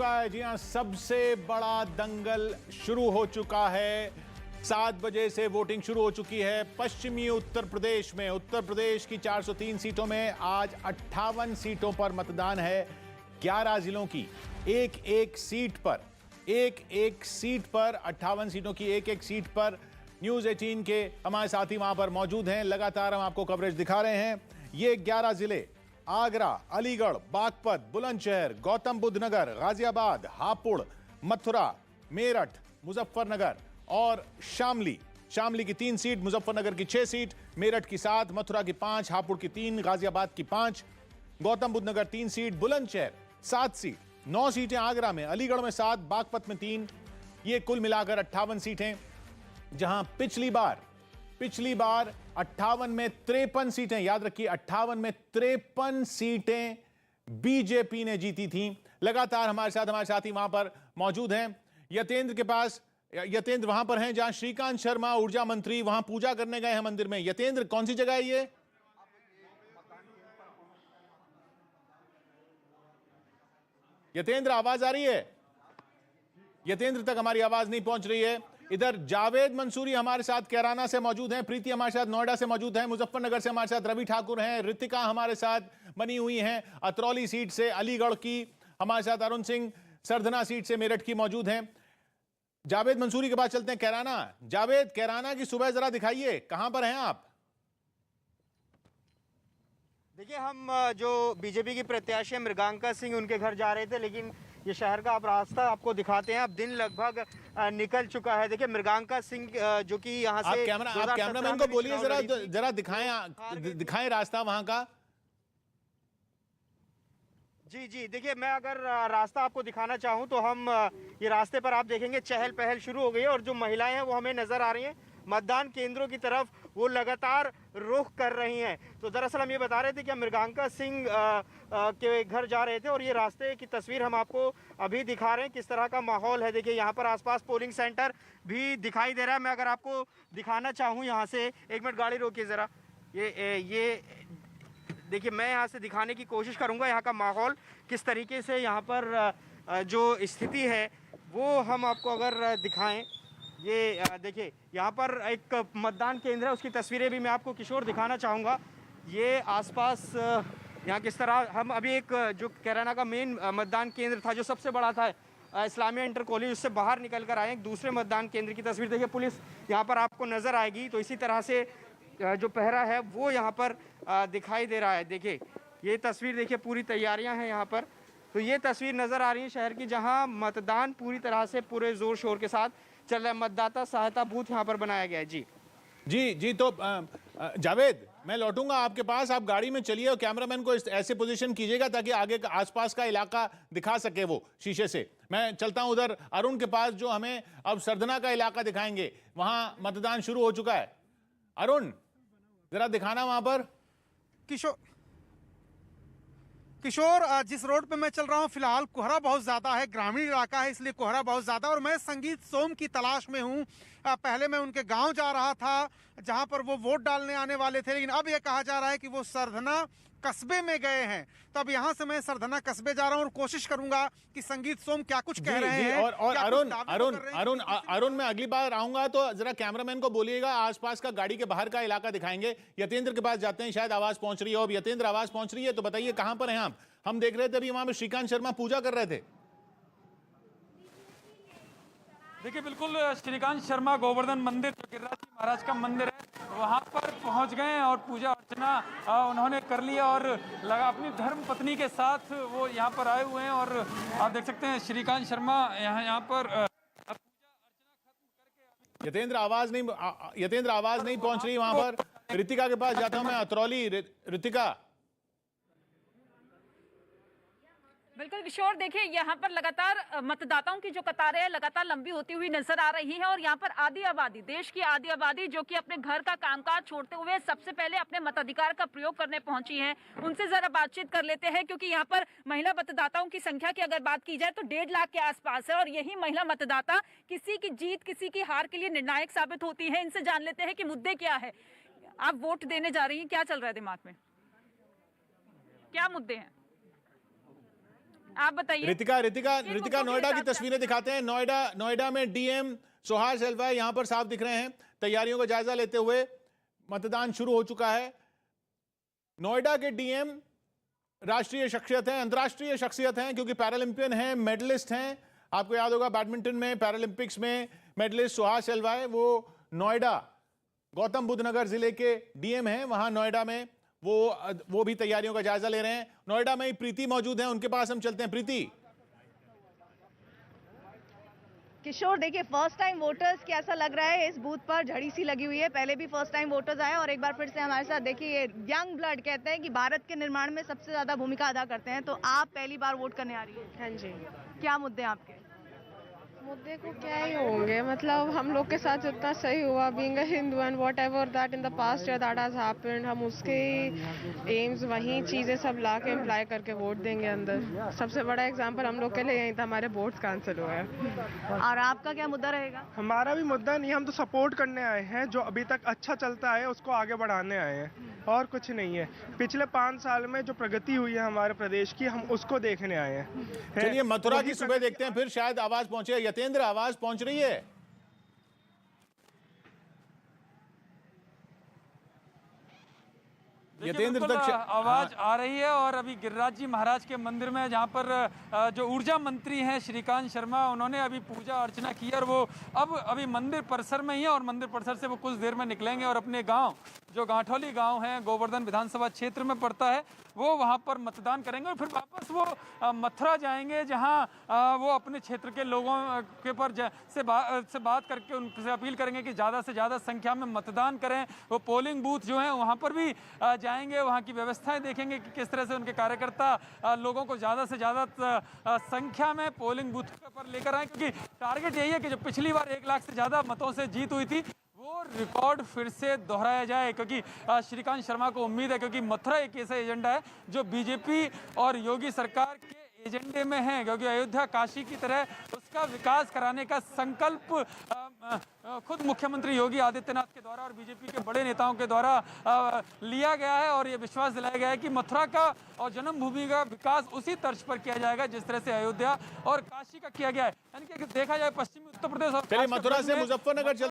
चुका है। जी हां, सबसे बड़ा दंगल शुरू हो चुका है। 7 बजे से वोटिंग शुरू हो चुकी है। पश्चिमी उत्तर प्रदेश में, उत्तर प्रदेश की 403 सीटों में आज 58 सीटों पर मतदान है। 11 जिलों की एक एक सीट पर 58 सीटों की एक एक सीट पर न्यूज 18 के हमारे साथी वहां पर मौजूद हैं। लगातार हम आपको कवरेज दिखा रहे हैं। ये 11 जिले आगरा, अलीगढ़, बागपत, बुलंदशहर, गौतम बुद्ध नगर, गाजियाबाद, हापुड़, मथुरा, मेरठ, मुजफ्फरनगर और शामली की 3 सीट, मुजफ्फरनगर की 6 सीट, मेरठ की 7, मथुरा की 5, हापुड़ की 3, गाजियाबाद की 5, गौतम बुद्ध नगर 3 सीट, बुलंदशहर 7 सीट, 9 सीटें आगरा में, अलीगढ़ में 7, बागपत में 3। ये कुल मिलाकर 58 सीटें, जहां पिछली बार 58 में 53 सीटें, याद रखिए 58 में 53 सीटें बीजेपी ने जीती थी। लगातार हमारे साथी वहां पर मौजूद हैं। यतेंद्र वहां पर हैं, जहां श्रीकांत शर्मा ऊर्जा मंत्री वहां पूजा करने गए हैं मंदिर में। यतेंद्र, कौन सी जगह है ये? यतेंद्र, आवाज आ रही है? यतेंद्र तक हमारी आवाज नहीं पहुंच रही है। इधर जावेद मंसूरी हमारे साथ कैराना से मौजूद हैं, प्रीति हमारे साथ नोएडा से मौजूद हैं, मुजफ्फरनगर से हमारे साथ रवि ठाकुर हैं, रितिका हमारे साथ बनी हुई हैं अतरौली सीट से, अलीगढ़ की हमारे साथ अरुण सिंह सरधना सीट से मेरठ की मौजूद हैं। जावेद मंसूरी के बाद चलते हैं कैराना। जावेद, कैराना की सुबह जरा दिखाइए, कहां पर हैं आप? देखिए, हम जो बीजेपी की प्रत्याशी मृगांका सिंह, उनके घर जा रहे थे, लेकिन ये शहर का आप रास्ता आपको दिखाते हैं। अब दिन लगभग निकल चुका है। देखिए, मृगांका सिंह जो कि यहाँ से आप कैमरामैन को बोलिए जरा दिखाएं रास्ता वहां का। जी, देखिए, मैं अगर रास्ता आपको दिखाना चाहूँ तो हम ये रास्ते पर आप देखेंगे चहल पहल शुरू हो गई है और जो महिलाएं हैं वो हमें नजर आ रही हैं मतदान केंद्रों की तरफ, वो लगातार रुख कर रही हैं। तो दरअसल हम ये बता रहे थे कि हम मृगांका सिंह के घर जा रहे थे और ये रास्ते की तस्वीर हम आपको अभी दिखा रहे हैं, किस तरह का माहौल है। देखिए, यहाँ पर आसपास पोलिंग सेंटर भी दिखाई दे रहा है। मैं अगर आपको दिखाना चाहूँ यहाँ से, एक मिनट गाड़ी रोकिए ज़रा, ये देखिए, मैं यहाँ से दिखाने की कोशिश करूँगा यहाँ का माहौल किस तरीके से यहाँ पर जो स्थिति है वो हम आपको अगर दिखाएं। ये देखिए, यहाँ पर एक मतदान केंद्र है, उसकी तस्वीरें भी मैं आपको किशोर दिखाना चाहूँगा। ये आसपास यहाँ किस तरह, हम अभी एक जो कैराना का मेन मतदान केंद्र था जो सबसे बड़ा था, इस्लामिया इंटर कॉलेज, उससे बाहर निकल कर आए एक दूसरे मतदान केंद्र की तस्वीर। देखिए, पुलिस यहाँ पर आपको नज़र आएगी। तो इसी तरह से जो पहरा है वो यहाँ पर दिखाई दे रहा है। देखिए, ये तस्वीर देखिए, पूरी तैयारियाँ हैं यहाँ पर। तो ये तस्वीर नज़र आ रही है शहर की, जहाँ मतदान पूरी तरह से पूरे ज़ोर शोर के साथ चल रहा है। मतदाता सहायता बूथ यहाँ पर बनाया गया है। जी। तो जावेद, मैं लौटूंगा आपके पास, आप गाड़ी में चलिए और कैमरामैन को ऐसे पोजीशन कीजिएगा ताकि आगे का आसपास का इलाका दिखा सके वो शीशे से। मैं चलता हूं उधर अरुण के पास, जो हमें अब सरधना का इलाका दिखाएंगे। वहां मतदान शुरू हो चुका है। अरुण, जरा दिखाना वहां पर। किशोर, जिस रोड पे मैं चल रहा हूँ फिलहाल कोहरा बहुत ज्यादा है, ग्रामीण इलाका है इसलिए कोहरा बहुत ज्यादा। और मैं संगीत सोम की तलाश में हूँ। पहले मैं उनके गांव जा रहा था जहां पर वो वोट डालने आने वाले थे, लेकिन अब ये कहा जा रहा है कि वो सरधना कस्बे में गए हैं। तो अब यहाँ से मैं सरधना कस्बे जा रहा हूँ और कोशिश करूंगा कि संगीत सोम क्या कुछ कह रहे हैं। और अरुण, मैं अगली बार आऊंगा तो जरा कैमरामैन को बोलिएगा आसपास का, गाड़ी के बाहर का इलाका दिखाएंगे। यतेंद्र के पास जाते हैं, शायद आवाज पहुंच रही है। अब यतेंद्र, आवाज पहुंच रही है तो बताइए कहां पर हैं आप? हम देख रहे थे अभी वहां पे श्रीकांत शर्मा पूजा कर रहे थे। देखिए, बिल्कुल श्रीकांत शर्मा गोवर्धन मंदिर, जो गिरिराज जी महाराज का मंदिर है, वहाँ पर पहुँच गए और पूजा अर्चना उन्होंने कर लिया और अपनी धर्म पत्नी के साथ वो यहाँ पर आए हुए हैं। और आप देख सकते हैं श्रीकांत शर्मा यहाँ पर पूजा अर्चना खत्म करके। यतेंद्र, आवाज नहीं पहुँच रही वहां पर। रितिका के पास जाता हूं मैं, अतरौली। रितिका। बिल्कुल किशोर, देखिए, यहाँ पर लगातार मतदाताओं की जो कतारें हैं लगातार लंबी होती हुई नजर आ रही हैं और यहाँ पर आधी आबादी, देश की आधी आबादी जो कि अपने घर का कामकाज छोड़ते हुए सबसे पहले अपने मताधिकार का प्रयोग करने पहुंची है। उनसे जरा बातचीत कर लेते हैं, क्योंकि यहाँ पर महिला मतदाताओं की संख्या की अगर बात की जाए तो 1.5 लाख के आसपास है और यही महिला मतदाता किसी की जीत किसी की हार के लिए निर्णायक साबित होती है। इनसे जान लेते हैं कि मुद्दे क्या है। आप वोट देने जा रही हैं, क्या चल रहा है दिमाग में, क्या मुद्दे हैं? आप बताइए। रितिका मुद्दों के नोएडा की हिसाब से तस्वीरें दिखाते हैं। नोएडा में डीएम सुहास एलवाई यहां पर साफ दिख रहे हैं, तैयारियों का जायजा लेते हुए। मतदान शुरू हो चुका है। नोएडा के डीएम राष्ट्रीय शख्सियत हैं, अंतर्राष्ट्रीय शख्सियत हैं, क्योंकि पैरालंपियन हैं, मेडलिस्ट हैं। आपको याद होगा बैडमिंटन में पैरालंपिक्स में मेडलिस्ट सुहास एलवाई, वो नोएडा गौतम बुद्ध नगर जिले के डीएम हैं। वहां नोएडा में वो भी तैयारियों का जायजा ले रहे हैं। नोएडा में ही प्रीति मौजूद हैं, उनके पास हम चलते हैं। प्रीति, किशोर देखिए, फर्स्ट टाइम वोटर्स कैसा लग रहा है? इस बूथ पर झड़ी सी लगी हुई है। पहले भी फर्स्ट टाइम वोटर्स आए और एक बार फिर से हमारे साथ देखिए, ये यंग ब्लड कहते हैं कि भारत के निर्माण में सबसे ज्यादा भूमिका अदा करते हैं। तो आप पहली बार वोट करने आ रही है? हाँ जी। क्या मुद्दे हैं आपके? मुद्दे को क्या ही होंगे, मतलब हम लोग के साथ जितना सही हुआ being a Hindu and what ever that in the past year that has happened, हम उसके एम्स वही चीज़ें सब ला के अप्लाई करके वोट देंगे अंदर। सबसे बड़ा एग्जांपल हम लोग के लिए यही था, हमारे वोट्स कैंसिल हुए हैं। और आपका क्या मुद्दा रहेगा? हमारा भी मुद्दा नहीं, हम तो सपोर्ट करने आए हैं। जो अभी तक अच्छा चलता है उसको आगे बढ़ाने आए हैं, और कुछ नहीं है। पिछले 5 साल में जो प्रगति हुई है हमारे प्रदेश की, हम उसको देखने आए हैं। चलिए मथुरा की सुबह देखते हैं, फिर शायद आवाज पहुंचे। यतेंद्र, आवाज पहुंच रही है? यतेंद्र तक आवाज आ रही है। और अभी गिरिराज जी महाराज के मंदिर में, जहां पर जो ऊर्जा मंत्री हैं श्रीकांत शर्मा, उन्होंने अभी पूजा अर्चना की और वो अब अभी मंदिर परिसर में ही है। और मंदिर परिसर से वो कुछ देर में निकलेंगे और अपने गांव, जो गांठौली गांव है, गोवर्धन विधानसभा क्षेत्र में पड़ता है, वो वहां पर मतदान करेंगे और फिर वापस वो मथुरा जाएंगे, जहां वो अपने क्षेत्र के लोगों के पर से बात करके उनसे अपील करेंगे कि ज़्यादा से ज़्यादा संख्या में मतदान करें। वो पोलिंग बूथ जो हैं वहां पर भी जाएंगे, वहां की व्यवस्थाएं देखेंगे कि किस तरह से उनके कार्यकर्ता लोगों को ज़्यादा से ज़्यादा संख्या में पोलिंग बूथ पर लेकर आए, क्योंकि टारगेट यही है कि जो पिछली बार 1 लाख से ज़्यादा मतों से जीत हुई थी, वो रिकॉर्ड फिर से दोहराया जाए। क्योंकि श्रीकांत शर्मा को उम्मीद है, क्योंकि मथुरा एक ऐसा एजेंडा है जो बीजेपी और योगी सरकार के एजेंडे में है, क्योंकि अयोध्या काशी की तरह उसका विकास कराने का संकल्प खुद मुख्यमंत्री योगी आदित्यनाथ के द्वारा और बीजेपी के बड़े नेताओं के द्वारा लिया गया है। और ये विश्वास दिलाया गया है कि मथुरा का और जन्मभूमि का विकास उसी तर्ज पर किया जाएगा जिस तरह से अयोध्या और काशी का किया गया है। यानी कि देखा जाए पश्चिमी उत्तर प्रदेश और मथुरा से मुजफ्फरनगर